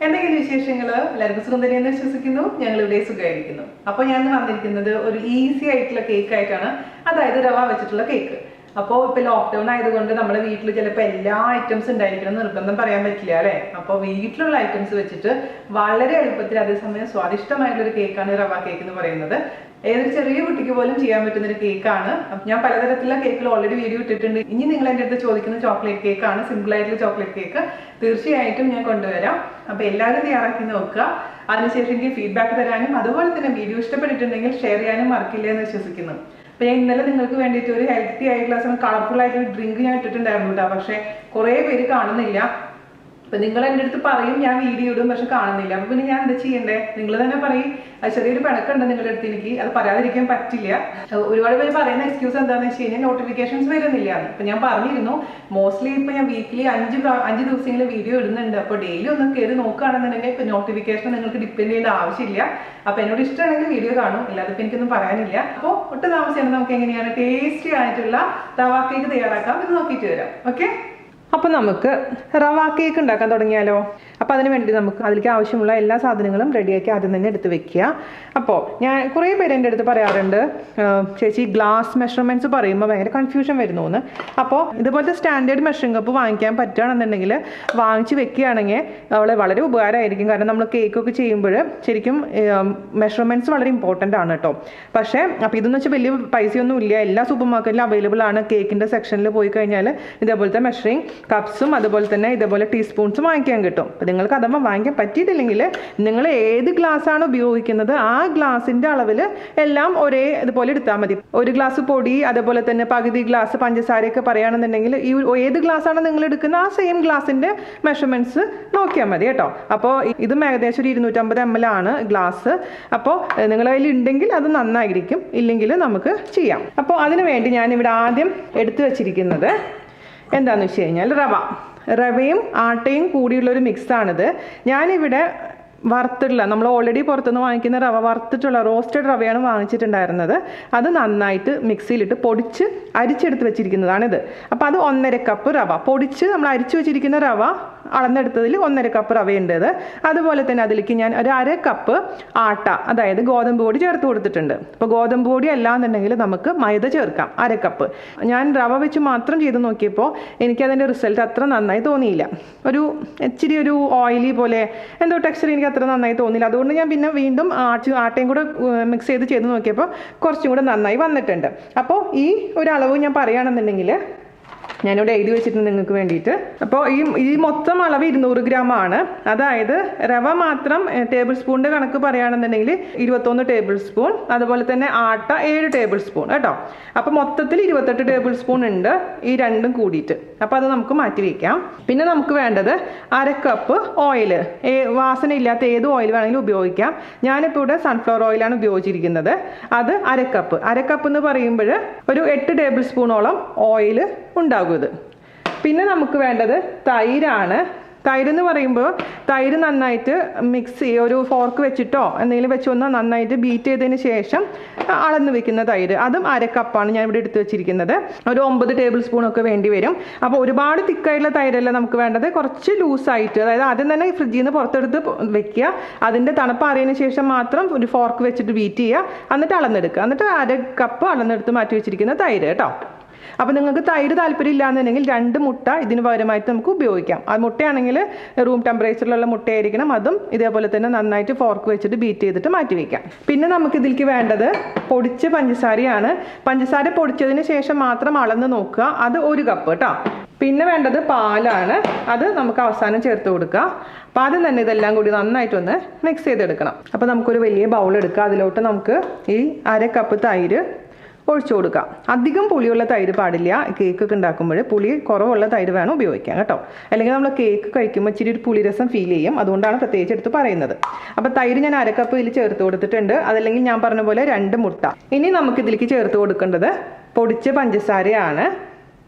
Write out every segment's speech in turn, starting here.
എന്തെങ്കിലും വിശേഷങ്ങൾ എല്ലാവർക്കും സുഖം തന്നെയെന്ന് വിശ്വസിക്കുന്നു. ഞങ്ങൾ ഇവിടെ സുഖമായിരിക്കുന്നു. അപ്പോൾ ഞാൻ വന്നിരിക്കുന്നത് ഒരു ഈസി ആയിട്ടുള്ള കേക്ക് ആയിട്ടാണ്, അതായത് റവ വെച്ചിട്ടുള്ള കേക്ക്. അപ്പോൾ ഇപ്പോൾ ലോക്ക്ഡൗൺ ആയതുകൊണ്ട് നമ്മുടെ വീട്ടിൽ ചിലപ്പോൾ എല്ലാ ഐറ്റംസ് ഉണ്ടായിരിക്കണം നിർബന്ധം പറയാൻ പറ്റില്ല അല്ലേ. അപ്പോൾ വീട്ടിലുള്ള ഐറ്റംസ് വെച്ചിട്ട് വളരെ എളുപ്പത്തിൽ അതേസമയം സ്വാദിഷ്ടമായിട്ടുള്ളൊരു കേക്കാണ് റവ കേക്ക് എന്ന് പറയുന്നത്. ഏതൊരു ചെറിയ കുട്ടിക്ക് പോലും ചെയ്യാൻ പറ്റുന്ന ഒരു കേക്കാണ്. ഞാൻ പലതരത്തിലുള്ള കേക്കിൽ ഓൾറെഡി വീഡിയോ ഇട്ടിട്ടുണ്ട്. ഇനി നിങ്ങൾ എൻ്റെ അടുത്ത് ചോദിക്കുന്ന ചോക്ലേറ്റ് കേക്കാണ്, സിമ്പിൾ ആയിട്ടുള്ള ചോക്ലേറ്റ് കേക്ക് തീർച്ചയായിട്ടും ഞാൻ കൊണ്ടുവരാം. അപ്പോൾ എല്ലാവരും തയ്യാറാക്കി നോക്കുക. അതിനുശേഷം എനിക്ക് ഫീഡ്ബാക്ക് തരാനും അതുപോലെ തന്നെ വീഡിയോ ഇഷ്ടപ്പെട്ടിട്ടുണ്ടെങ്കിൽ ഷെയർ ചെയ്യാനും മറക്കില്ല എന്ന് വിശ്വസിക്കുന്നു. അപ്പോൾ ഞാൻ ഇന്നലെ നിങ്ങൾക്ക് വേണ്ടിയിട്ട് ഒരു ഹെൽത്തി ആയിട്ടുള്ള കളർഫുൾ ആയിട്ടുള്ള ഡ്രിങ്ക് ഞാൻ ഇട്ടിട്ടുണ്ടായിരുന്നു കേട്ടോ. പക്ഷേ കുറേ പേര് കാണുന്നില്ല. അപ്പം നിങ്ങൾ എൻ്റെ അടുത്ത് പറയും ഞാൻ വീഡിയോ ഇടും, പക്ഷെ കാണുന്നില്ല. അപ്പോൾ പിന്നെ ഞാൻ എന്താ ചെയ്യണ്ടേ? നിങ്ങൾ തന്നെ പറയും. അത് ചെറിയൊരു പിണക്കുണ്ട് നിങ്ങളുടെ അടുത്ത്. എനിക്ക് അത് പറയാതിരിക്കാൻ പറ്റില്ല. ഒരുപാട് പേര് പറയുന്ന എക്സ്ക്യൂസ് എന്താണെന്ന് വെച്ച് കഴിഞ്ഞാൽ നോട്ടിഫിക്കേഷൻസ് വരുന്നില്ല. അപ്പം ഞാൻ പറഞ്ഞിരുന്നു മോസ്റ്റ്ലി ഇപ്പം ഞാൻ വീക്കിലി 5 ദിവസങ്ങളിൽ വീഡിയോ ഇടുന്നുണ്ട്. അപ്പോൾ ഡെയിലി ഒന്ന് കയറി നോക്കുകയാണെന്നുണ്ടെങ്കിൽ ഇപ്പം നോട്ടിഫിക്കേഷൻ നിങ്ങൾക്ക് ഡിപ്പെൻഡ് ചെയ്യേണ്ട ആവശ്യമില്ല. അപ്പോൾ എന്നോട് ഇഷ്ടമാണെങ്കിൽ വീഡിയോ കാണും, ഇല്ലാതെ ഇപ്പം എനിക്കൊന്നും പറയാനില്ല. അപ്പോൾ ഒട്ടും താമസിച്ചാണ് നമുക്ക് എങ്ങനെയാണ് ടേസ്റ്റി ആയിട്ടുള്ള റവ കേക്ക് തയ്യാറാക്കാം ഇത് നോക്കിയിട്ട് വരാം. ഓക്കെ, അപ്പോൾ നമുക്ക് റവ കേക്ക് ഉണ്ടാക്കാൻ തുടങ്ങിയാലോ? അപ്പോൾ അതിന് വേണ്ടി നമുക്ക് അതിലേക്ക് ആവശ്യമുള്ള എല്ലാ സാധനങ്ങളും റെഡിയാക്കി ആദ്യം തന്നെ എടുത്ത് വെക്കുക. അപ്പോൾ ഞാൻ കുറേ പേര് എൻ്റെ അടുത്ത് പറയാറുണ്ട്, ചേച്ചി ഗ്ലാസ് മെഷർമെൻറ്റ്സ് പറയുമ്പോൾ ഭയങ്കര കൺഫ്യൂഷൻ വരുന്നു എന്ന്. അപ്പോൾ ഇതുപോലത്തെ സ്റ്റാൻഡേർഡ് മെഷറിംഗ് കപ്പ് വാങ്ങിക്കാൻ പറ്റുകയാണെന്നുണ്ടെങ്കിൽ വാങ്ങിച്ച് വെക്കുകയാണെങ്കിൽ വളരെ ഉപകാരമായിരിക്കും. കാരണം നമ്മൾ കേക്കൊക്കെ ചെയ്യുമ്പോൾ ശരിക്കും മെഷർമെൻറ്റ്സ് വളരെ ഇമ്പോർട്ടൻ്റ് ആണ് കേട്ടോ. പക്ഷേ അപ്പോൾ ഇതെന്ന് വെച്ചാൽ വലിയ പൈസയൊന്നും ഇല്ല, എല്ലാ സൂപ്പർ മാർക്കറ്റിലും അവൈലബിൾ ആണ്. കേക്കിൻ്റെ സെക്ഷനിൽ പോയി കഴിഞ്ഞാൽ ഇതേപോലത്തെ മെഷറിംഗ് കപ്സും അതുപോലെ തന്നെ ഇതേപോലെ ടീസ്പൂൺസും വാങ്ങിക്കാൻ കിട്ടും. അപ്പോൾ നിങ്ങൾക്ക് അഥവാ വാങ്ങിക്കാൻ പറ്റിയിട്ടില്ലെങ്കിൽ നിങ്ങൾ ഏത് ഗ്ലാസ്സാണ് ഉപയോഗിക്കുന്നത് ആ ഗ്ലാസിൻ്റെ അളവിൽ എല്ലാം ഒരേ ഇതുപോലെ എടുത്താൽ മതി. ഒരു ഗ്ലാസ് പൊടി അതേപോലെ തന്നെ പകുതി ഗ്ലാസ് പഞ്ചസാരയൊക്കെ പറയുകയാണെന്നുണ്ടെങ്കിൽ ഈ ഏത് ഗ്ലാസ്സാണ് നിങ്ങൾ എടുക്കുന്നത് ആ സെയിം ഗ്ലാസിൻ്റെ മെഷർമെൻറ്റ്സ് നോക്കിയാൽ മതി കേട്ടോ. അപ്പോൾ ഇതും ഏകദേശം ഒരു 250 ml ആണ് ഗ്ലാസ്. അപ്പോൾ നിങ്ങളുടെ കയ്യിൽ ഉണ്ടെങ്കിൽ അത് നന്നായിരിക്കും, ഇല്ലെങ്കിൽ നമുക്ക് ചെയ്യാം. അപ്പോൾ അതിന് വേണ്ടി ഞാനിവിടെ ആദ്യം എടുത്തു വച്ചിരിക്കുന്നത് എന്താണെന്ന് വെച്ച് കഴിഞ്ഞാൽ റവയും ആട്ടയും കൂടിയുള്ളൊരു മിക്സാണിത്. ഞാനിവിടെ വറുത്തിട്ടുള്ള നമ്മൾ ഓൾറെഡി പുറത്തുനിന്ന് വാങ്ങിക്കുന്ന റവ വറുത്തിട്ടുള്ള റോസ്റ്റഡ് റവയാണ് വാങ്ങിച്ചിട്ടുണ്ടായിരുന്നത്. അത് നന്നായിട്ട് മിക്സിയിലിട്ട് പൊടിച്ച് അരിച്ചെടുത്ത് വെച്ചിരിക്കുന്നതാണിത്. അപ്പോൾ അത് 1.5 കപ്പ് റവ പൊടിച്ച് നമ്മൾ അരിച്ചു വെച്ചിരിക്കുന്ന റവ അളന്നെടുത്തതിൽ 1.5 കപ്പ് റവയുണ്ട്. അതുപോലെ തന്നെ അതിലേക്ക് ഞാൻ ഒരു 1/2 കപ്പ് ആട്ട അതായത് ഗോതമ്പ് പൊടി ചേർത്ത് കൊടുത്തിട്ടുണ്ട്. അപ്പോൾ ഗോതമ്പ് പൊടി അല്ലാന്നുണ്ടെങ്കിൽ നമുക്ക് മൈദ ചേർക്കാം 1/2 കപ്പ്. ഞാൻ റവ വെച്ച് മാത്രം ചെയ്ത് നോക്കിയപ്പോൾ എനിക്കതിൻ്റെ റിസൾട്ട് അത്ര നന്നായി തോന്നിയില്ല. ഇച്ചിരി ഒരു ഓയിലി പോലെ എന്തോ ടെക്സ്ചർ എനിക്ക് അത്ര നന്നായി തോന്നിയില്ല. അതുകൊണ്ട് ഞാൻ പിന്നെ വീണ്ടും ആട്ടയും കൂടെ മിക്സ് ചെയ്ത് നോക്കിയപ്പോൾ കുറച്ചും കൂടെ നന്നായി വന്നിട്ടുണ്ട്. അപ്പോൾ ഈ ഒരു അളവ് ഞാൻ പറയുകയാണെന്നുണ്ടെങ്കിൽ ഞാനിവിടെ എഴുതി വെച്ചിട്ടുണ്ട് നിങ്ങൾക്ക് വേണ്ടിയിട്ട്. അപ്പോൾ ഈ മൊത്തം അളവ് 200 ഗ്രാം ആണ്. അതായത് റവ മാത്രം ടേബിൾ സ്പൂണിൻ്റെ കണക്ക് പറയുകയാണെന്നുണ്ടെങ്കിൽ 21 ടേബിൾ സ്പൂൺ, അതുപോലെ തന്നെ ആട്ട 7 ടേബിൾ സ്പൂൺ കേട്ടോ. അപ്പോൾ മൊത്തത്തിൽ 28 ടേബിൾ സ്പൂൺ ഉണ്ട് ഈ രണ്ടും കൂടിയിട്ട്. അപ്പോൾ അത് നമുക്ക് മാറ്റി വയ്ക്കാം. പിന്നെ നമുക്ക് വേണ്ടത് 1/2 കപ്പ് ഓയിൽ, വാസന ഇല്ലാത്ത ഏത് ഓയിൽ വേണമെങ്കിലും ഉപയോഗിക്കാം. ഞാനിപ്പോൾ ഇവിടെ സൺഫ്ലവർ ഓയിലാണ് ഉപയോഗിച്ചിരിക്കുന്നത്. അത് 1/2 കപ്പ്. 1/2 കപ്പ് എന്ന് പറയുമ്പോൾ ഒരു 8 ടേബിൾ സ്പൂണോളം ഓയിൽ ഉണ്ടാകും ഇത്. പിന്നെ നമുക്ക് വേണ്ടത് തൈരാണ്. തൈര് എന്ന് പറയുമ്പോൾ തൈര് നന്നായിട്ട് മിക്സ് ചെയ്യുക, ഒരു ഫോർക്ക് വെച്ചിട്ടോ എന്തെങ്കിലും വെച്ചൊന്ന് നന്നായിട്ട് ബീറ്റ് ചെയ്തതിന് ശേഷം അളന്ന് വെക്കുന്ന തൈര്, അതും 1/2 കപ്പാണ് ഞാൻ ഇവിടെ എടുത്ത് വെച്ചിരിക്കുന്നത്. ഒരു 9 ടേബിൾ സ്പൂണൊക്കെ വേണ്ടി വരും. അപ്പോൾ ഒരുപാട് തിക്കായിട്ടുള്ള തൈരല്ല നമുക്ക് വേണ്ടത്, കുറച്ച് ലൂസായിട്ട്. അതായത് ആദ്യം തന്നെ ഫ്രിഡ്ജിൽ നിന്ന് പുറത്തെടുത്ത് വെക്കുക, അതിൻ്റെ തണുപ്പാറിയതിന് ശേഷം മാത്രം ഒരു ഫോർക്ക് വെച്ചിട്ട് ബീറ്റ് ചെയ്യുക, എന്നിട്ട് അളന്നെടുക്കുക, എന്നിട്ട് 1/2 കപ്പ് അളന്നെടുത്ത് മാറ്റി വെച്ചിരിക്കുന്ന തൈര് കേട്ടോ. അപ്പോൾ നിങ്ങൾക്ക് തൈര് താല്പര്യം ഇല്ലാന്നുണ്ടെങ്കിൽ 2 മുട്ട ഇതിന് പകരമായിട്ട് നമുക്ക് ഉപയോഗിക്കാം. ആ മുട്ടയാണെങ്കിൽ റൂം ടെമ്പറേച്ചറിലുള്ള മുട്ടയായിരിക്കണം. അതും ഇതേപോലെ തന്നെ നന്നായിട്ട് ഫോർക്ക് വെച്ചിട്ട് ബീറ്റ് ചെയ്തിട്ട് മാറ്റി വയ്ക്കാം. പിന്നെ നമുക്ക് ഇതിലേക്ക് വേണ്ടത് പൊടിച്ച പഞ്ചസാരയാണ്. പഞ്ചസാര പൊടിച്ചതിന് ശേഷം മാത്രം അളന്ന് നോക്കുക, അത് 1 കപ്പ് കേട്ടോ. പിന്നെ വേണ്ടത് പാലാണ്, അത് നമുക്ക് അവസാനം ചേർത്ത് കൊടുക്കുക. അപ്പോൾ ആദ്യം തന്നെ ഇതെല്ലാം കൂടി നന്നായിട്ടൊന്ന് മിക്സ് ചെയ്തെടുക്കണം. അപ്പോൾ നമുക്കൊരു വലിയ ബൗൾ എടുക്കുക, അതിലോട്ട് നമുക്ക് ഈ 1/2 കപ്പ് തൈര് ഒഴിച്ചു കൊടുക്കാം. അധികം പുളിയുള്ള തൈര് പാടില്ല. കേക്കൊക്കെ ഉണ്ടാക്കുമ്പോൾ പുളി കുറവുള്ള തൈര് വേണം ഉപയോഗിക്കാൻ കേട്ടോ. അല്ലെങ്കിൽ നമ്മൾ കേക്ക് കഴിക്കുമ്പോൾ ഇച്ചിരി ഒരു പുളിരസം ഫീൽ ചെയ്യും. അതുകൊണ്ടാണ് പ്രത്യേകിച്ച് എടുത്ത് പറയുന്നത്. അപ്പോൾ തൈര് ഞാൻ 1/2 കപ്പ് ഇതിൽ ചേർത്ത് കൊടുത്തിട്ടുണ്ട്. അതല്ലെങ്കിൽ ഞാൻ പറഞ്ഞ പോലെ 2 മുട്ട. ഇനി നമുക്ക് ഇതിലേക്ക് ചേർത്ത് കൊടുക്കേണ്ടത് പൊടിച്ച പഞ്ചസാരയാണ്.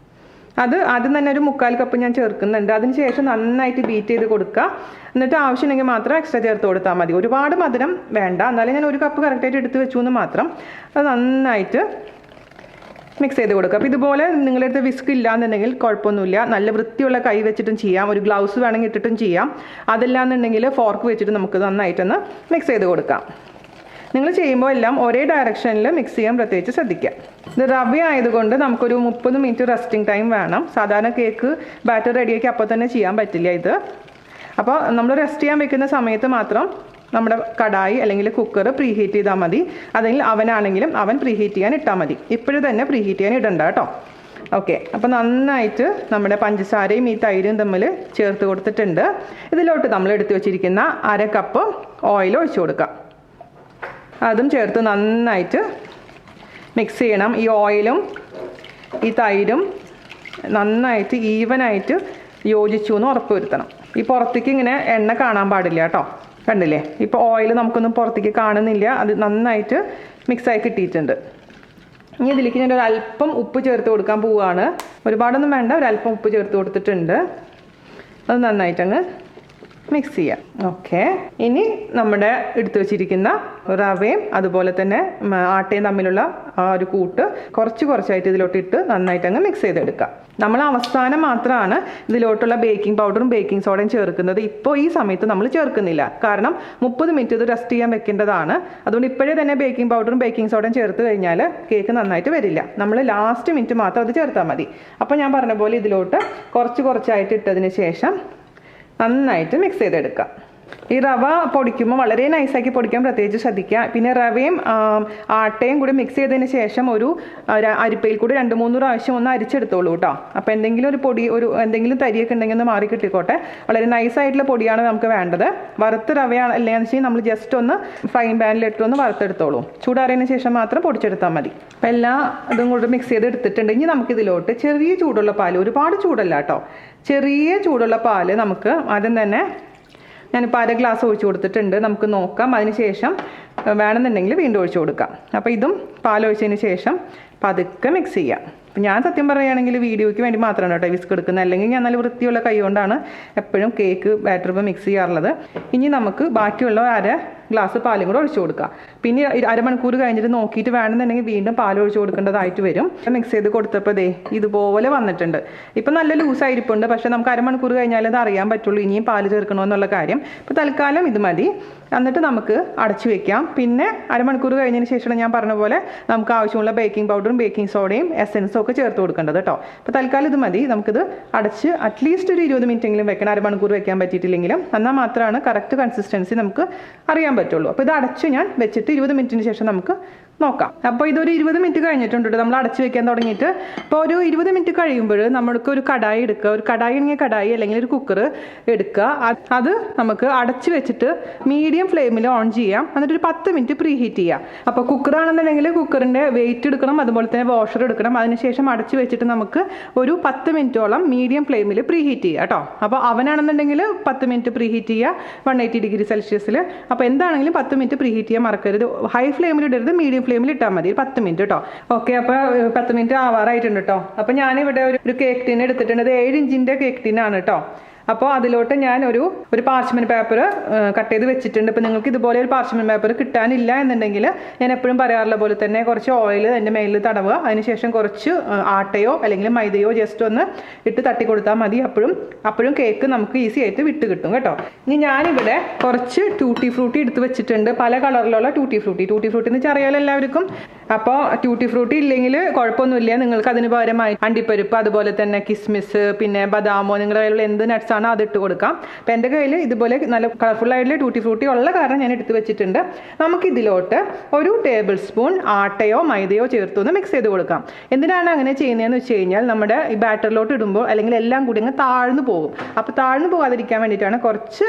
അത് ആദ്യം തന്നെ ഒരു 1/4 കപ്പ് ഞാൻ ചേർക്കുന്നുണ്ട്. അതിന് ശേഷം നന്നായിട്ട് ബീറ്റ് ചെയ്ത് കൊടുക്കുക. എന്നിട്ട് ആവശ്യമുണ്ടെങ്കിൽ മാത്രം എക്സ്ട്രാ ചേർത്ത് കൊടുത്താൽ മതി. ഒരുപാട് മധുരം വേണ്ട, എന്നാലും ഞാൻ 1 കപ്പ് കറക്റ്റായിട്ട് എടുത്ത് വെച്ചു എന്ന് മാത്രം. അത് നന്നായിട്ട് മിക്സ് ചെയ്ത് കൊടുക്കുക. അപ്പോൾ ഇതുപോലെ നിങ്ങളുടെ അടുത്ത് വിസ്ക് ഇല്ലാന്നുണ്ടെങ്കിൽ കുഴപ്പമൊന്നുമില്ല, നല്ല വൃത്തിയുള്ള കൈ വെച്ചിട്ടും ചെയ്യാം, ഒരു ഗ്ലൗസ് വേണമെങ്കിൽ ഇട്ടിട്ടും ചെയ്യാം. അതല്ലാന്നുണ്ടെങ്കിൽ ഫോർക്ക് വെച്ചിട്ട് നമുക്ക് നന്നായിട്ടൊന്ന് മിക്സ് ചെയ്ത് കൊടുക്കാം. നിങ്ങൾ ചെയ്യുമ്പോൾ എല്ലാം ഒരേ ഡയറക്ഷനിൽ മിക്സ് ചെയ്യാൻ പ്രത്യേകിച്ച് ശ്രദ്ധിക്കുക. ഇത് റവ ആയതുകൊണ്ട് നമുക്കൊരു 30 മിനിറ്റ് റെസ്റ്റിംഗ് ടൈം വേണം. സാധാരണ കേക്ക് ബാറ്റർ റെഡിയാക്കി അപ്പോൾ തന്നെ ചെയ്യാൻ പറ്റില്ല ഇത്. അപ്പോൾ നമ്മൾ റെസ്റ്റ് ചെയ്യാൻ വെക്കുന്ന സമയത്ത് മാത്രം നമ്മുടെ കടായി അല്ലെങ്കിൽ കുക്കർ പ്രീ ഹീറ്റ് ചെയ്താൽ മതി. അല്ലെങ്കിൽ അവനാണെങ്കിലും അവൻ പ്രീ ഹീറ്റ് ചെയ്യാൻ ഇട്ടാൽ മതി. ഇപ്പോഴും തന്നെ പ്രീ ഹീറ്റ് ചെയ്യാൻ ഇടണ്ട കേട്ടോ. ഓക്കെ, അപ്പോൾ നന്നായിട്ട് നമ്മുടെ പഞ്ചസാരയും ഈ തൈരും തമ്മിൽ ചേർത്ത് കൊടുത്തിട്ടുണ്ട്. ഇതിലോട്ട് നമ്മൾ എടുത്തു വെച്ചിരിക്കുന്ന 1/2 കപ്പ് ഓയിൽ ഒഴിച്ചു കൊടുക്കാം. അതും ചേർത്ത് നന്നായിട്ട് മിക്സ് ചെയ്യണം. ഈ ഓയിലും ഈ തൈരും നന്നായിട്ട് ഈവനായിട്ട് യോജിച്ചു എന്ന് ഉറപ്പ് വരുത്തണം. ഈ പുറത്തേക്ക് ഇങ്ങനെ എണ്ണ കാണാൻ പാടില്ല കേട്ടോ. കണ്ടില്ലേ, ഇപ്പോൾ ഓയിൽ നമുക്കൊന്നും പുറത്തേക്ക് കാണുന്നില്ല. അത് നന്നായിട്ട് മിക്സായി കിട്ടിയിട്ടുണ്ട്. ഇനി ഇതിലേക്ക് ഞാൻ ഒരല്പം ഉപ്പ് ചേർത്ത് കൊടുക്കാൻ പോവുകയാണ്. ഒരുപാടൊന്നും വേണ്ട, ഒരല്പം ഉപ്പ് ചേർത്ത് കൊടുത്തിട്ടുണ്ട്. അത് നന്നായിട്ടങ്ങ് മിക്സ് ചെയ്യാം. ഓക്കെ, ഇനി നമ്മുടെ എടുത്തു വെച്ചിരിക്കുന്ന റവയും അതുപോലെ തന്നെ ആട്ടയും തമ്മിലുള്ള ആ ഒരു കൂട്ട് കുറച്ചായിട്ട് ഇതിലോട്ട് ഇട്ട് നന്നായിട്ട് അങ്ങ് മിക്സ് ചെയ്തെടുക്കാം. നമ്മൾ അവസാനം മാത്രമാണ് ഇതിലോട്ടുള്ള ബേക്കിംഗ് പൗഡറും ബേക്കിംഗ് സോഡയും ചേർക്കുന്നത്. ഇപ്പോൾ ഈ സമയത്ത് നമ്മൾ ചേർക്കുന്നില്ല, കാരണം 30 മിനിറ്റ് ഇത് റെസ്റ്റ് ചെയ്യാൻ വെക്കേണ്ടതാണ്. അതുകൊണ്ട് ഇപ്പോഴേ തന്നെ ബേക്കിംഗ് പൗഡറും ബേക്കിംഗ് സോഡയും ചേർത്ത് കഴിഞ്ഞാൽ കേക്ക് നന്നായിട്ട് വരില്ല. നമ്മൾ ലാസ്റ്റ് മിനിറ്റ് മാത്രം അത് ചേർത്താൽ മതി. അപ്പോൾ ഞാൻ പറഞ്ഞ പോലെ ഇതിലോട്ട് കുറച്ചായിട്ട് ഇട്ടതിന് ശേഷം നന്നായിട്ട് മിക്സ് ചെയ്തെടുക്കാം. ഈ റവ പൊടിക്കുമ്പോൾ വളരെ നൈസാക്കി പൊടിക്കാൻ പ്രത്യേകിച്ച് ശ്രദ്ധിക്കുക. പിന്നെ റവയും ആട്ടയും കൂടി മിക്സ് ചെയ്തതിന് ശേഷം ഒരു അരിപ്പയിൽ കൂടി 2-3 പ്രാവശ്യം ഒന്ന് അരിച്ചെടുത്തോളൂ കേട്ടോ. അപ്പോൾ എന്തെങ്കിലും ഒരു പൊടി എന്തെങ്കിലും തരിയൊക്കെ ഉണ്ടെങ്കിൽ ഒന്ന് മാറി കിട്ടിക്കോട്ടെ. വളരെ നൈസായിട്ടുള്ള പൊടിയാണ് നമുക്ക് വേണ്ടത്. വറുത്ത് റവയാണ് അല്ലെന്ന് വെച്ചാൽ നമ്മൾ ജസ്റ്റ് ഒന്ന് ഫ്രൈങ് പാനിലിട്ട് ഒന്ന് വറുത്തെടുത്തോളൂ. ചൂടാറിയതിന് ശേഷം മാത്രം പൊടിച്ചെടുത്താൽ മതി. അപ്പോൾ എല്ലാ ഇതും കൂടി മിക്സ് ചെയ്ത് എടുത്തിട്ടുണ്ട്. ഇനി നമുക്കിതിലോട്ട് ചെറിയ ചൂടുള്ള പാൽ, ഒരുപാട് ചൂടല്ല കേട്ടോ, ചെറിയ ചൂടുള്ള പാൽ നമുക്ക് ആദ്യം തന്നെ ഞാനിപ്പോൾ 1/2 ഗ്ലാസ് ഒഴിച്ചു കൊടുത്തിട്ടുണ്ട്. നമുക്ക് നോക്കാം, അതിനുശേഷം വേണമെന്നുണ്ടെങ്കിൽ വീണ്ടും ഒഴിച്ചു കൊടുക്കാം. അപ്പോൾ ഇതും പാലൊഴിച്ചതിന് ശേഷം പതുക്കെ മിക്സ് ചെയ്യാം. അപ്പം ഞാൻ സത്യം പറയുകയാണെങ്കിൽ വീഡിയോയ്ക്ക് വേണ്ടി മാത്രമാണ് കേട്ടോ വിസ്ക് എടുക്കുന്നത്. അല്ലെങ്കിൽ ഞാൻ നല്ല വൃത്തിയുള്ള കൈ കൊണ്ടാണ് എപ്പോഴും കേക്ക് ബാറ്റർ ഇപ്പോൾ മിക്സ് ചെയ്യാറുള്ളത്. ഇനി നമുക്ക് ബാക്കിയുള്ള 1/2 ഗ്ലാസ് പാലും കൂടെ ഒഴിച്ചു കൊടുക്കാം. പിന്നെ 1/2 മണിക്കൂർ കഴിഞ്ഞിട്ട് നോക്കിയിട്ട് വേണമെന്നുണ്ടെങ്കിൽ വീണ്ടും പാൽ ഒഴിച്ചു കൊടുക്കേണ്ടതായിട്ട് വരും. മിക്സ് ചെയ്ത് കൊടുത്തപ്പോൾ ഇതുപോലെ വന്നിട്ടുണ്ട്. ഇപ്പം നല്ല ലൂസായിരിപ്പുണ്ട്, പക്ഷേ നമുക്ക് 1/2 മണിക്കൂർ കഴിഞ്ഞാൽ അത് അറിയാൻ പറ്റുള്ളൂ ഇനിയും പാൽ ചേർക്കണമെന്നുള്ള കാര്യം. ഇപ്പോൾ തൽക്കാലം ഇത് മതി. എന്നിട്ട് നമുക്ക് അടച്ചു വെക്കാം. പിന്നെ 1/2 മണിക്കൂർ കഴിഞ്ഞതിന് ശേഷം ഞാൻ പറഞ്ഞ പോലെ നമുക്ക് ആവശ്യമുള്ള ബേക്കിംഗ് പൗഡറും ബേക്കിംഗ് സോഡയും എസൻസും ഒക്കെ ചേർത്ത് കൊടുക്കേണ്ടത് കേട്ടോ. അപ്പോൾ തൽക്കാലം ഇത് മതി. നമുക്കിത് അടച്ച് അറ്റ്ലീസ്റ്റ് ഒരു 20 മിനിറ്റെങ്കിലും വെക്കണം. 1/2 മണിക്കൂർ വെക്കാൻ പറ്റിയിട്ടില്ലെങ്കിലും എന്നാൽ മാത്രമാണ് കറക്റ്റ് കൺസിസ്റ്റൻസി നമുക്ക് അറിയാൻ പറ്റുള്ളൂ. അപ്പോൾ ഇത് അടച്ച് ഞാൻ വെച്ചിട്ട് 20 മിനിറ്റിന് ശേഷം നമുക്ക് നോക്കാം. അപ്പോൾ ഇതൊരു 20 മിനിറ്റ് കഴിഞ്ഞിട്ടുണ്ട് നമ്മൾ അടച്ച് വെക്കാൻ തുടങ്ങിയിട്ട്. അപ്പോൾ ഒരു 20 മിനിറ്റ് കഴിയുമ്പോൾ നമ്മൾക്ക് ഒരു കടായി എടുക്കുക. ഒരു കടായി ആണെങ്കിൽ കടായി അല്ലെങ്കിൽ ഒരു കുക്കർ എടുക്കുക. അത് നമുക്ക് അടച്ച് വെച്ചിട്ട് മീഡിയം ഫ്ലെയിമിൽ ഓൺ ചെയ്യാം. എന്നിട്ട് ഒരു 10 മിനിറ്റ് പ്രീ ഹീറ്റ് ചെയ്യാം. അപ്പോൾ കുക്കറാണെന്നുണ്ടെങ്കിൽ കുക്കറിൻ്റെ വെയിറ്റ് എടുക്കണം, അതുപോലെ തന്നെ വാഷർ എടുക്കണം. അതിനുശേഷം അടച്ച് വെച്ചിട്ട് നമുക്ക് ഒരു 10 മിനിറ്റോളം മീഡിയം ഫ്ലെയിമിൽ പ്രീ ഹീറ്റ് ചെയ്യുക കേട്ടോ. അപ്പോൾ അവനാണെന്നുണ്ടെങ്കിൽ 10 മിനിറ്റ് പ്രീ ഹീറ്റ് ചെയ്യുക 180 ഡിഗ്രി സെൽഷ്യസിൽ. അപ്പോൾ എന്താണെങ്കിലും 10 മിനിറ്റ് പ്രീ ഹീറ്റ് ചെയ്യാൻ മറക്കരുത്. ഹൈ ഫ്ലെയിമിൽ ഇടരുത്, മീഡിയം ഫ്ലെയിമിൽ ഇട്ടാൽ മതി. 10 മിനിറ്റ് കേട്ടോ. ഓക്കെ, അപ്പോൾ 10 മിനിറ്റ് ആവാറായിട്ടുണ്ട് കേട്ടോ. അപ്പോൾ ഞാനിവിടെ ഒരു കേക്ക് ടിൻ എടുത്തിട്ടുണ്ട്. അത് 7 ഇഞ്ചിൻ്റെ കേക്ക് ടിന്നാണ് കേട്ടോ. അപ്പോൾ അതിലോട്ട് ഞാൻ ഒരു പാർച്ച്മെൻറ്റ് പേപ്പർ കട്ട് ചെയ്ത് വെച്ചിട്ടുണ്ട്. ഇപ്പോൾ നിങ്ങൾക്ക് ഇതുപോലെ ഒരു പാർച്ച്മെൻറ്റ് പേപ്പർ കിട്ടാനില്ല എന്നുണ്ടെങ്കിൽ ഞാൻ എപ്പോഴും പറയാറുള്ള പോലെ തന്നെ കുറച്ച് ഓയിൽ അതിൻ്റെ മേലിൽ തടവുക. അതിനുശേഷം കുറച്ച് ആട്ടയോ അല്ലെങ്കിൽ മൈദയോ ജസ്റ്റ് ഒന്ന് ഇട്ട് തട്ടി കൊടുത്താൽ മതി. അപ്പോഴും കേക്ക് നമുക്ക് ഈസി ആയിട്ട് വിട്ട് കിട്ടും കേട്ടോ. ഇനി ഞാനിവിടെ കുറച്ച് ട്യൂട്ടി ഫ്രൂട്ടി എടുത്ത് വെച്ചിട്ടുണ്ട്. പല കളറിലുള്ള ട്യൂട്ടി ഫ്രൂട്ടി എന്ന് വെച്ചാൽ അറിയാലോ എല്ലാവർക്കും. അപ്പോൾ ട്യൂട്ടി ഫ്രൂട്ടി ഇല്ലെങ്കിൽ കുഴപ്പമൊന്നുമില്ല. നിങ്ങൾക്ക് അതിന് പകരമായി അണ്ടിപ്പരിപ്പ്, അതുപോലെ തന്നെ കിസ്മിസ്, പിന്നെ ബദാമോ, നിങ്ങളുടെ കയ്യിലുള്ള എന്ത് നട്ട്സാണ് അതിട്ട് കൊടുക്കാം. അപ്പം എൻ്റെ കയ്യിൽ ഇതുപോലെ നല്ല കളർഫുൾ ആയിട്ടുള്ള ട്യൂട്ടി ഫ്രൂട്ടി ഉള്ള കാരണം ഞാൻ എടുത്ത് വെച്ചിട്ടുണ്ട്. നമുക്കിതിലോട്ട് ഒരു ടേബിൾ സ്പൂൺ ആട്ടയോ മൈദയോ ചേർത്തൊന്ന് മിക്സ് ചെയ്ത് കൊടുക്കാം. എന്തിനാണ് അങ്ങനെ ചെയ്യുന്നതെന്ന് വെച്ച് കഴിഞ്ഞാൽ നമ്മുടെ ഈ ബാറ്ററിലോട്ട് ഇടുമ്പോൾ അല്ലെങ്കിൽ എല്ലാം കൂടി അങ്ങ് താഴ്ന്നു പോകും. അപ്പോൾ താഴ്ന്നു പോകാതിരിക്കാൻ വേണ്ടിയിട്ടാണ് കുറച്ച്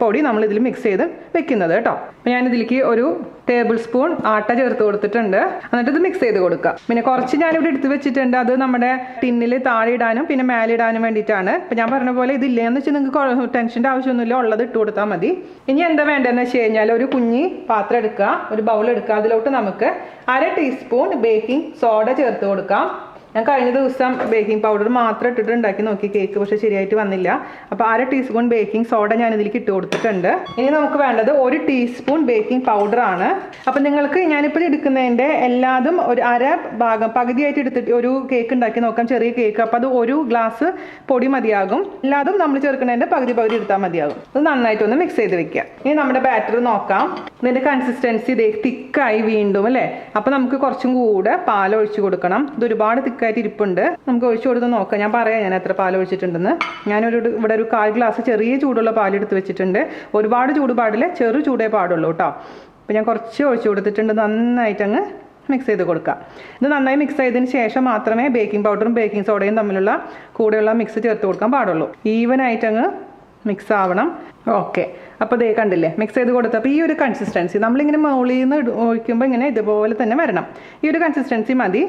പൊടി നമ്മൾ ഇതിൽ മിക്സ് ചെയ്ത് വെക്കുന്നത് കേട്ടോ. അപ്പോൾ ഞാനിതിലേക്ക് ഒരു ടേബിൾ സ്പൂൺ ആട്ട ചേർത്ത് കൊടുത്തിട്ടുണ്ട്. എന്നിട്ട് ഇത് മിക്സ് ചെയ്ത് കൊടുക്കാം. പിന്നെ കുറച്ച് ഞാനിവിടെ എടുത്ത് വെച്ചിട്ടുണ്ട്. അത് നമ്മുടെ ടിന്നിൽ താഴെ ഇടാനും പിന്നെ മേലെ ഇടാനും വേണ്ടിയിട്ടാണ്. ഇപ്പം ഞാൻ പറഞ്ഞ പോലെ ഇതില്ലെന്ന് വെച്ചാൽ നിങ്ങൾക്ക് ടെൻഷൻ്റെ ആവശ്യമൊന്നുമില്ല, ഉള്ളത് ഇട്ട് കൊടുത്താൽ മതി. ഇനി എന്താ വേണ്ടതെന്ന് വെച്ച് കഴിഞ്ഞാൽ ഒരു കുഞ്ഞി പാത്രം എടുക്കുക, ഒരു ബൗൾ എടുക്കുക. അതിലോട്ട് നമുക്ക് 1/2 ടീസ്പൂൺ ബേക്കിംഗ് സോഡ ചേർത്ത് കൊടുക്കാം. ഞാൻ കഴിഞ്ഞ ദിവസം ബേക്കിംഗ് പൗഡർ മാത്രം ഇട്ടിട്ട് ഉണ്ടാക്കി നോക്കി കേക്ക്, പക്ഷേ ശരിയായിട്ട് വന്നില്ല. അപ്പോൾ 1/2 ടീസ്പൂൺ ബേക്കിംഗ് സോഡ ഞാൻ ഇതിലേക്ക് ഇട്ട് കൊടുത്തിട്ടുണ്ട്. ഇനി നമുക്ക് വേണ്ടത് 1 ടീസ്പൂൺ ബേക്കിംഗ് പൗഡറാണ്. അപ്പം നിങ്ങൾക്ക് ഞാനിപ്പോൾ എടുക്കുന്നതിൻ്റെ എല്ലാതും ഒരു 1/2 ഭാഗം പകുതിയായിട്ട് എടുത്തിട്ട് ഒരു കേക്ക് ഉണ്ടാക്കി നോക്കാം, ചെറിയ കേക്ക്. അപ്പോൾ അത് 1 ഗ്ലാസ് പൊടി മതിയാകും. എല്ലാതും നമ്മൾ ചേർക്കുന്നതിൻ്റെ പകുതി എടുത്താൽ മതിയാകും. അത് നന്നായിട്ടൊന്ന് മിക്സ് ചെയ്ത് വെക്കുക. ഇനി നമ്മുടെ ബാറ്റർ നോക്കാം. ഇതിൻ്റെ കൺസിസ്റ്റൻസി ഇതേ തിക്കായി വീണ്ടും അല്ലേ. അപ്പോൾ നമുക്ക് കുറച്ചും കൂടെ പാൽ ഒഴിച്ച് കൊടുക്കണം. ഇത് ഒരുപാട് തിക്കായിട്ട് ഇരിപ്പുണ്ട്. നമുക്ക് ഒഴിച്ചു കൊടുത്ത് നോക്കാം. ഞാൻ പറയാം ഞാൻ എത്ര പാൽ ഒഴിച്ചിട്ടുണ്ടെന്ന്. ഇവിടെ ഒരു 1/4 ഗ്ലാസ് ചെറിയ ചൂടുള്ള പാലെടുത്ത് വെച്ചിട്ടുണ്ട്. ഒരുപാട് ചൂട് പാടില്ല, ചെറു ചൂടേ പാടുള്ളൂ കേട്ടോ. അപ്പോൾ ഞാൻ കുറച്ച് ഒഴിച്ചു കൊടുത്തിട്ടുണ്ട്. നന്നായിട്ടങ്ങ് മിക്സ് ചെയ്ത് കൊടുക്കുക. ഇത് നന്നായി മിക്സ് ചെയ്തതിന് ശേഷം മാത്രമേ ബേക്കിംഗ് പൗഡറും ബേക്കിംഗ് സോഡയും തമ്മിലുള്ള കൂടെയുള്ള മിക്സ് ചേർത്ത് കൊടുക്കാൻ പാടുള്ളൂ. ഈവനായിട്ടങ്ങ് മിക്സ് ആവണം. ഓക്കെ, അപ്പോൾ ദേ കണ്ടില്ലേ മിക്സ് ചെയ്ത് കൊടുത്തപ്പോൾ ഈ ഒരു കൺസിസ്റ്റൻസി നമ്മളിങ്ങനെ മുകളിൽ നിന്ന് ഒഴിക്കുമ്പോൾ ഇങ്ങനെ ഇതുപോലെ തന്നെ വരണം. ഈ ഒരു കൺസിസ്റ്റൻസി മതി.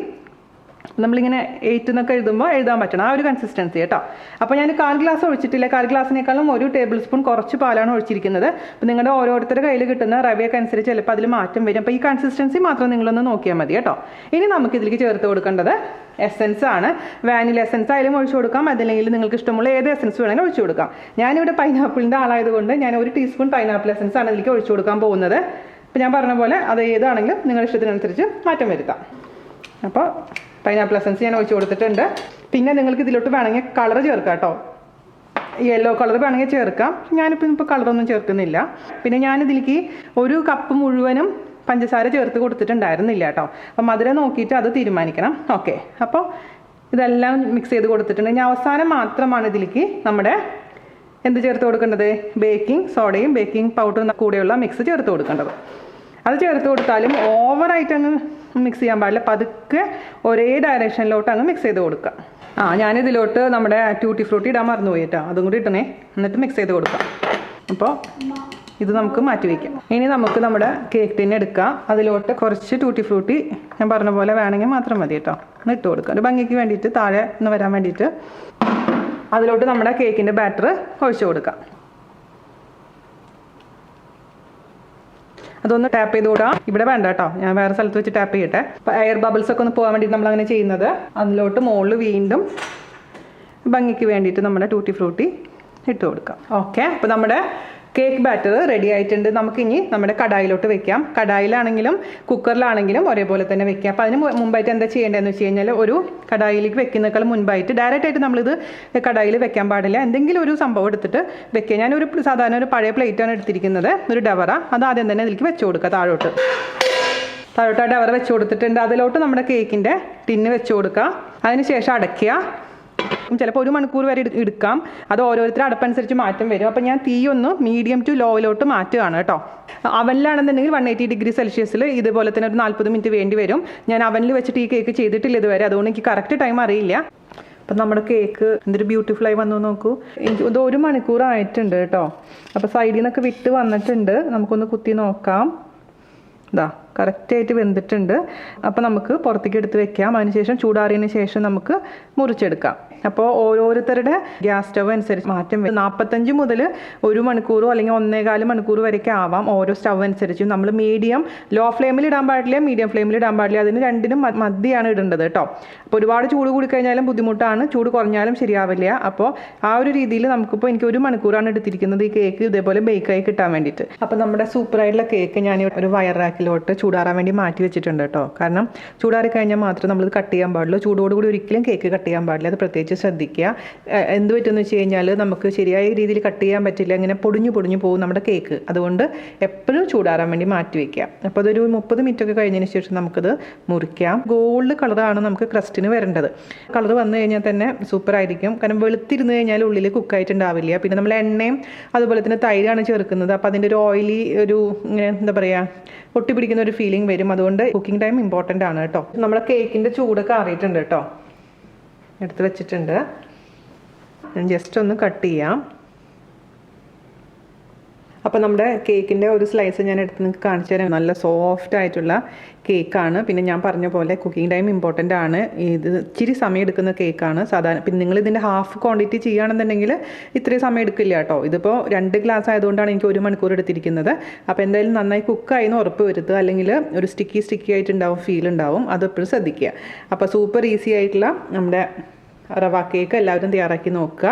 നമ്മളിങ്ങനെ 8 എന്നൊക്കെ എഴുതുമ്പോൾ എഴുതാൻ പറ്റണം, ആ ഒരു കൺസിസ്റ്റൻസി കേട്ടോ. അപ്പോൾ ഞാൻ 1/4 ഗ്ലാസ് ഒഴിച്ചിട്ടില്ല. 1/4 ഗ്ലാസ്സിനേക്കാളും 1 ടേബിൾ സ്പൂൺ കുറച്ച് പാലാണ് ഒഴിച്ചിരിക്കുന്നത്. അപ്പോൾ നിങ്ങളുടെ ഓരോരുത്തരുടെ കയ്യിൽ കിട്ടുന്ന റവയൊക്കെ അനുസരിച്ച് ചിലപ്പോൾ അതിൽ മാറ്റം വരും. അപ്പോൾ ഈ കൺസിസ്റ്റൻസി മാത്രം നിങ്ങളൊന്ന് നോക്കിയാൽ മതി കേട്ടോ. ഇനി നമുക്ക് ഇതിലേക്ക് ചേർത്ത് കൊടുക്കേണ്ടത് എസെൻസ് ആണ്. വാനില എസെൻസ് ആയാലും ഒഴിച്ചു കൊടുക്കാം, അതല്ലെങ്കിൽ നിങ്ങൾക്ക് ഇഷ്ടമുള്ള ഏത് എസെൻസ് വേണമെങ്കിലും ഒഴിച്ചു കൊടുക്കാം. ഞാനിവിടെ പൈനാപ്പിളിൻ്റെ ആളായതുകൊണ്ട് ഞാൻ 1 ടീസ്പൂൺ പൈനാപ്പിൾ എസെൻസ് ആണ് ഇതിലേക്ക് ഒഴിച്ചു കൊടുക്കാൻ പോകുന്നത്. അപ്പോൾ ഞാൻ പറഞ്ഞ പോലെ അത് ഏതാണെങ്കിലും നിങ്ങളുടെ ഇഷ്ടത്തിനനുസരിച്ച് മാറ്റം വരുത്താം. അപ്പോൾ പൈനാപ്പിൾ എസൻസ് ഞാൻ ഒഴിച്ച് കൊടുത്തിട്ടുണ്ട്. പിന്നെ നിങ്ങൾക്ക് ഇതിലോട്ട് വേണമെങ്കിൽ കളർ ചേർക്കാം കേട്ടോ. യെല്ലോ കളർ വേണമെങ്കിൽ ചേർക്കാം. ഞാനിപ്പോൾ കളറൊന്നും ചേർക്കുന്നില്ല. പിന്നെ ഞാനിതിലേക്ക് 1 കപ്പ് മുഴുവനും പഞ്ചസാര ചേർത്ത് കൊടുത്തിട്ടുണ്ടായിരുന്നില്ല കേട്ടോ. അപ്പം മധുരം നോക്കിയിട്ട് അത് തീരുമാനിക്കണം. ഓക്കെ, അപ്പോൾ ഇതെല്ലാം മിക്സ് ചെയ്ത് കൊടുത്തിട്ടുണ്ട്. ഞാൻ അവസാനം മാത്രമാണ് ഇതിലേക്ക് നമ്മുടെ എന്ത് ചേർത്ത് കൊടുക്കേണ്ടത്, ബേക്കിംഗ് സോഡയും ബേക്കിംഗ് പൗഡറും കൂടെയുള്ള മിക്സ് ചേർത്ത് കൊടുക്കേണ്ടത്. അത് ചേർത്ത് കൊടുത്താലും ഓവറായിട്ട് അങ്ങ് മിക്സ് ചെയ്യാൻ പാടില്ല. പതുക്കെ ഒരേ ഡയറക്ഷനിലോട്ട് അങ്ങ് മിക്സ് ചെയ്ത് കൊടുക്കുക. ഞാനിതിലോട്ട് നമ്മുടെ ട്യൂട്ടി ഫ്രൂട്ടി ഇടാൻ മറന്നുപോയി കേട്ടോ. അതും കൂടി ഇട്ടണേ, എന്നിട്ട് മിക്സ് ചെയ്ത് കൊടുക്കാം. അപ്പോൾ ഇത് നമുക്ക് മാറ്റി വയ്ക്കാം. ഇനി നമുക്ക് നമ്മുടെ കേക്ക് ടിന്ന് എടുക്കാം. അതിലോട്ട് കുറച്ച് ട്യൂട്ടി ഫ്രൂട്ടി ഞാൻ പറഞ്ഞ പോലെ വേണമെങ്കിൽ മാത്രം മതി കേട്ടോ. ഒന്ന് ഇട്ട് കൊടുക്കാം, ഒരു ഭംഗിക്ക് വേണ്ടിയിട്ട്, താഴെ ഒന്ന് വരാൻ വേണ്ടിയിട്ട്. അതിലോട്ട് നമ്മുടെ കേക്കിൻ്റെ ബാറ്റർ ഒഴിച്ചു കൊടുക്കാം. അതൊന്ന് ടാപ്പ് ചെയ്ത് കൊടുക്കാം. ഇവിടെ വേണ്ട കേട്ടോ, ഞാൻ വേറെ സ്ഥലത്ത് വെച്ച് ടാപ്പ് ചെയ്യട്ടെ. അപ്പോൾ എയർ ബബിൾസ് ഒക്കെ ഒന്ന് പോകാൻ വേണ്ടിയിട്ട് നമ്മളങ്ങനെ ചെയ്യുന്നത്. അതിലോട്ട് മുകളിൽ വീണ്ടും ഭംഗിക്ക് വേണ്ടിയിട്ട് നമ്മുടെ ട്യൂട്ടി ഫ്രൂട്ടി ഇട്ട് കൊടുക്കാം. ഓക്കെ, അപ്പോൾ നമ്മുടെ കേക്ക് ബാറ്റർ റെഡി ആയിട്ടുണ്ട്. നമുക്കിനി നമ്മുടെ കടായിലോട്ട് വെക്കാം. കടായിലാണെങ്കിലും കുക്കറിലാണെങ്കിലും ഒരേപോലെ തന്നെ വെക്കാം. അപ്പോൾ അതിന് മുമ്പായിട്ട് എന്താ ചെയ്യേണ്ടതെന്ന് വെച്ച് കഴിഞ്ഞാൽ, ഒരു കടായിലേക്ക് വെക്കുന്നേക്കാൾ മുൻപായിട്ട് ഡയറക്റ്റായിട്ട് നമ്മളിത് കടായിൽ വെക്കാൻ പാടില്ല. എന്തെങ്കിലും ഒരു സംഭവം എടുത്തിട്ട് വെക്കുക. ഞാനൊരു സാധാരണ ഒരു പഴയ പ്ലേറ്റാണ് എടുത്തിരിക്കുന്നത്, ഒരു ഡവറ. അത് ആദ്യം തന്നെ ഇതിലേക്ക് വെച്ച് കൊടുക്കുക. താഴോട്ട് ആ ഡവറ വെച്ച് കൊടുത്തിട്ടുണ്ട്. അതിലോട്ട് നമ്മുടെ കേക്കിൻ്റെ ടിന്ന് വെച്ച് കൊടുക്കുക. അതിന് ശേഷം അടയ്ക്കുക. ചിലപ്പോൾ 1 മണിക്കൂർ വരെ എടുക്കാം. അത് ഓരോരുത്തരുടെ അടപ്പനുസരിച്ച് മാറ്റം വരും. അപ്പോൾ ഞാൻ തീ ഒന്ന് മീഡിയം ടു ലോയിലോട്ട് മാറ്റുകയാണ് കേട്ടോ. അവനിലാണെന്നുണ്ടെങ്കിൽ 180 ഡിഗ്രി സെൽഷ്യസിൽ ഇതുപോലെ തന്നെ ഒരു 40 മിനിറ്റ് വേണ്ടി വരും. ഞാൻ അവനിൽ വെച്ചിട്ട് ഈ കേക്ക് ചെയ്തിട്ടില്ല ഇതുവരെ, അതുകൊണ്ട് എനിക്ക് കറക്റ്റ് ടൈം അറിയില്ല. അപ്പം നമ്മുടെ കേക്ക് എന്തൊരു ബ്യൂട്ടിഫുള്ളായി വന്നു നോക്കൂ. ഇത് 1 മണിക്കൂർ ആയിട്ടുണ്ട് കേട്ടോ. അപ്പോൾ സൈഡിൽ നിന്നൊക്കെ വിട്ട് വന്നിട്ടുണ്ട്. നമുക്കൊന്ന് കുത്തി നോക്കാം. ഇതാ കറക്റ്റായിട്ട് വെന്തിട്ടുണ്ട്. അപ്പോൾ നമുക്ക് പുറത്തേക്ക് എടുത്ത് വെക്കാം. അതിനുശേഷം ചൂടാറിയതിന് ശേഷം നമുക്ക് മുറിച്ചെടുക്കാം. അപ്പോൾ ഓരോരുത്തരുടെ ഗ്യാസ് സ്റ്റവ് അനുസരിച്ച് മാറ്റം വരും. 45 മുതൽ 1 മണിക്കൂറോ അല്ലെങ്കിൽ 1.25 മണിക്കൂർ വരെയൊക്കെ ആവാം ഓരോ സ്റ്റവ് അനുസരിച്ചും. നമ്മൾ മീഡിയം ലോ ഫ്ലെയിമിൽ ഇടാൻ പാടില്ല, മീഡിയം ഫ്ലെയിമിൽ ഇടാൻ പാടില്ല. അതിന് രണ്ടിനും മധ്യയാണ് ഇടേണ്ടത് കേട്ടോ. അപ്പോൾ ഒരുപാട് ചൂട് കൂടിക്കഴിഞ്ഞാലും ബുദ്ധിമുട്ടാണ്, ചൂട് കുറഞ്ഞാലും ശരിയാവില്ല. അപ്പോൾ ആ ഒരു രീതിയിൽ നമുക്കിപ്പോൾ എനിക്ക് 1 മണിക്കൂറാണ് എടുത്തിരിക്കുന്നത് ഈ കേക്ക് ഇതേപോലെ ബേക്കായി കിട്ടാൻ വേണ്ടിയിട്ട്. അപ്പോൾ നമ്മുടെ സൂപ്പറായിട്ടുള്ള കേക്ക് ഞാൻ ഒരു വയർ റാക്കിലോട്ട് ചൂടാറാൻ വേണ്ടി മാറ്റി വെച്ചിട്ടുണ്ട് കേട്ടോ. കാരണം ചൂടാറി കഴിഞ്ഞാൽ മാത്രമേ നമ്മളിത് കട്ട് ചെയ്യാൻ പാടുള്ളൂ. ചൂടോടുകൂടി ഒരിക്കലും കേക്ക് കട്ട് ചെയ്യാൻ പാടില്ല. അത് പ്രത്യേകിച്ച് ശ്രദ്ധിക്കുക. എന്ത് പറ്റുമെന്ന് വെച്ച് കഴിഞ്ഞാൽ നമുക്ക് ശരിയായ രീതിയിൽ കട്ട് ചെയ്യാൻ പറ്റില്ല, ഇങ്ങനെ പൊടിഞ്ഞു പോകും നമ്മുടെ കേക്ക്. അതുകൊണ്ട് എപ്പോഴും ചൂടാറാൻ വേണ്ടി മാറ്റി വയ്ക്കുക. അപ്പോൾ അതൊരു 30 മിനിറ്റ് ഒക്കെ കഴിഞ്ഞതിന് ശേഷം നമുക്കിത് മുറിക്കാം. ഗോൾഡ് കളറാണ് നമുക്ക് ക്രസ്റ്റിന് വരേണ്ടത്. കളർ വന്നു കഴിഞ്ഞാൽ തന്നെ സൂപ്പറായിരിക്കും. കാരണം വെളുത്തിരുന്ന് കഴിഞ്ഞാൽ ഉള്ളിൽ കുക്കായിട്ടുണ്ടാവില്ല. പിന്നെ നമ്മൾ എണ്ണയും അതുപോലെ തന്നെ തൈരാണ് ചേർക്കുന്നത്. അപ്പോൾ അതിൻ്റെ ഒരു ഓയിലി ഒരു ഇങ്ങനെ എന്താ പറയുക ഒട്ടിപ്പിടിക്കുന്ന ഒരു ഫീലിംഗ് വരും. അതുകൊണ്ട് കുക്കിംഗ് ടൈം ഇമ്പോർട്ടൻ്റ് ആണ് കേട്ടോ. നമ്മുടെ കേക്കിൻ്റെ ചൂടൊക്കെ ആറിയിട്ടുണ്ട് കേട്ടോ. എടുത്ത് വെച്ചിട്ടുണ്ട്. ഞാൻ ജസ്റ്റ് ഒന്ന് കട്ട് ചെയ്യാം. അപ്പോൾ നമ്മുടെ കേക്കിൻ്റെ ഒരു സ്ലൈസ് ഞാൻ എടുത്ത് നിങ്ങൾക്ക് കാണിച്ചു തരാം. നല്ല സോഫ്റ്റ് ആയിട്ടുള്ള കേക്കാണ്. പിന്നെ ഞാൻ പറഞ്ഞ പോലെ കുക്കിംഗ് ടൈം ഇമ്പോർട്ടൻ്റ് ആണ്. ഇത് ഇച്ചിരി സമയം എടുക്കുന്ന കേക്കാണ് സാധാരണ. പിന്നെ നിങ്ങൾ ഇതിൻ്റെ ഹാഫ് ക്വാണ്ടിറ്റി ചെയ്യുകയാണെന്നുണ്ടെങ്കിൽ ഇത്രയും സമയം എടുക്കില്ല കേട്ടോ. ഇതിപ്പോൾ 2 ഗ്ലാസ് ആയതുകൊണ്ടാണ് എനിക്ക് 1 മണിക്കൂർ എടുത്തിരിക്കുന്നത്. അപ്പോൾ എന്തായാലും നന്നായി കുക്കായി എന്ന് ഉറപ്പ് വരുത്തുക, അല്ലെങ്കിൽ ഒരു സ്റ്റിക്കി ആയിട്ടുണ്ടാവും, ഫീൽ ഉണ്ടാവും. അത് എപ്പോഴും ശ്രദ്ധിക്കുക. അപ്പോൾ സൂപ്പർ ഈസി ആയിട്ടുള്ള നമ്മുടെ റവ കേക്ക് എല്ലാവരും തയ്യാറാക്കി നോക്കുക.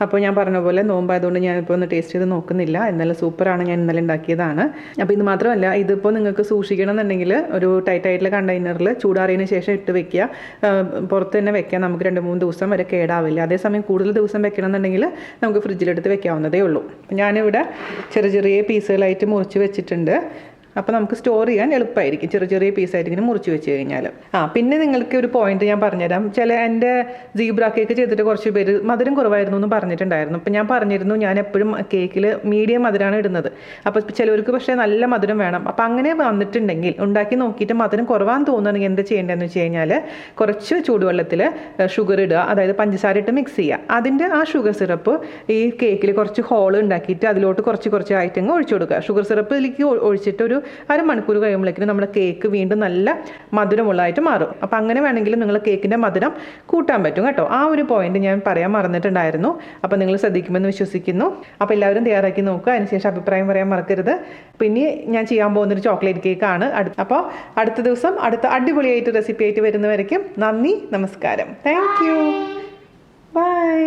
അപ്പോൾ ഞാൻ പറഞ്ഞ പോലെ നോമ്പായതുകൊണ്ട് ഞാനിപ്പോൾ ഒന്ന് ടേസ്റ്റ് ചെയ്ത് നോക്കുന്നില്ല. എന്നാലും സൂപ്പറാണ്. ഞാൻ ഇന്നലെ ഉണ്ടാക്കിയതാണ്. അപ്പോൾ ഇത് മാത്രമല്ല, ഇതിപ്പോൾ നിങ്ങൾക്ക് സൂക്ഷിക്കണം എന്നുണ്ടെങ്കിൽ ഒരു ടൈറ്റായിട്ടുള്ള കണ്ടെയ്നറിൽ ചൂടാറിയതിന് ശേഷം ഇട്ട് വെക്കുക. പുറത്ത് തന്നെ വെക്കാം. നമുക്ക് 2-3 ദിവസം വരെ കേടാവില്ല. അതേസമയം കൂടുതൽ ദിവസം വെക്കണം എന്നുണ്ടെങ്കിൽ നമുക്ക് ഫ്രിഡ്ജിലെടുത്ത് വെക്കാവുന്നതേ ഉള്ളൂ. ഞാനിവിടെ ചെറിയ പീസുകളായിട്ട് മുറിച്ച് വെച്ചിട്ടുണ്ട്. അപ്പോൾ നമുക്ക് സ്റ്റോർ ചെയ്യാൻ എളുപ്പമായിരിക്കും. ചെറിയ പീസായിട്ട് ഇങ്ങനെ മുറിച്ച് വെച്ച് കഴിഞ്ഞാൽ. പിന്നെ നിങ്ങൾക്ക് ഒരു പോയിന്റ് ഞാൻ പറഞ്ഞുതരാം. എൻ്റെ സീബ്ര കേക്ക് ചെയ്തിട്ട് കുറച്ച് പേര് മധുരം കുറവായിരുന്നു എന്ന് പറഞ്ഞിട്ടുണ്ടായിരുന്നു. അപ്പോൾ ഞാൻ പറഞ്ഞിരുന്നു, ഞാൻ എപ്പോഴും കേക്കിൽ മീഡിയം മധുരമാണ് ഇടുന്നത്. അപ്പോൾ ചിലവർക്ക് പക്ഷേ നല്ല മധുരം വേണം. അപ്പോൾ അങ്ങനെ വന്നിട്ടുണ്ടെങ്കിൽ, ഉണ്ടാക്കി നോക്കിയിട്ട് മധുരം കുറവാന്ന് തോന്നുകയാണെങ്കിൽ എന്താ ചെയ്യേണ്ടതെന്ന് വെച്ച് കഴിഞ്ഞാൽ, കുറച്ച് ചൂടുവെള്ളത്തിൽ ഷുഗർ ഇടുക, അതായത് പഞ്ചസാര ഇട്ട് മിക്സ് ചെയ്യുക. അതിൻ്റെ ആ ഷുഗർ സിറപ്പ് ഈ കേക്കിൽ കുറച്ച് ഹോൾ ഉണ്ടാക്കിയിട്ട് അതിലോട്ട് കുറച്ച് ആയിട്ടങ്ങ് ഒഴിച്ചു കൊടുക്കുക. ഷുഗർ സിറപ്പ് ഇതിലേക്ക് ഒഴിച്ചിട്ട് ഒരു അരമണിക്കൂർ കഴിയുമ്പോഴേക്കും നമ്മുടെ കേക്ക് വീണ്ടും നല്ല മധുരമുള്ളതായിട്ട് മാറും. അപ്പോൾ അങ്ങനെ വേണമെങ്കിൽ നിങ്ങൾ കേക്കിൻ്റെ മധുരം കൂട്ടാൻ പറ്റും കേട്ടോ. ആ ഒരു പോയിന്റ് ഞാൻ പറയാൻ മറന്നിട്ടുണ്ടായിരുന്നു. അപ്പോൾ നിങ്ങൾ ശ്രദ്ധിക്കുമെന്ന് വിശ്വസിക്കുന്നു. അപ്പോൾ എല്ലാവരും തയ്യാറാക്കി നോക്കുക. അതിനുശേഷം അഭിപ്രായം പറയാൻ മറക്കരുത്. പിന്നെ ഞാൻ ചെയ്യാൻ പോകുന്നൊരു ചോക്ലേറ്റ് കേക്കാണ്. അപ്പോൾ അടുത്ത ദിവസം അടുത്ത അടിപൊളിയായിട്ട് റെസിപ്പി ആയിട്ട് വരുന്നവരേക്കും നന്ദി, നമസ്കാരം. Thank you, by.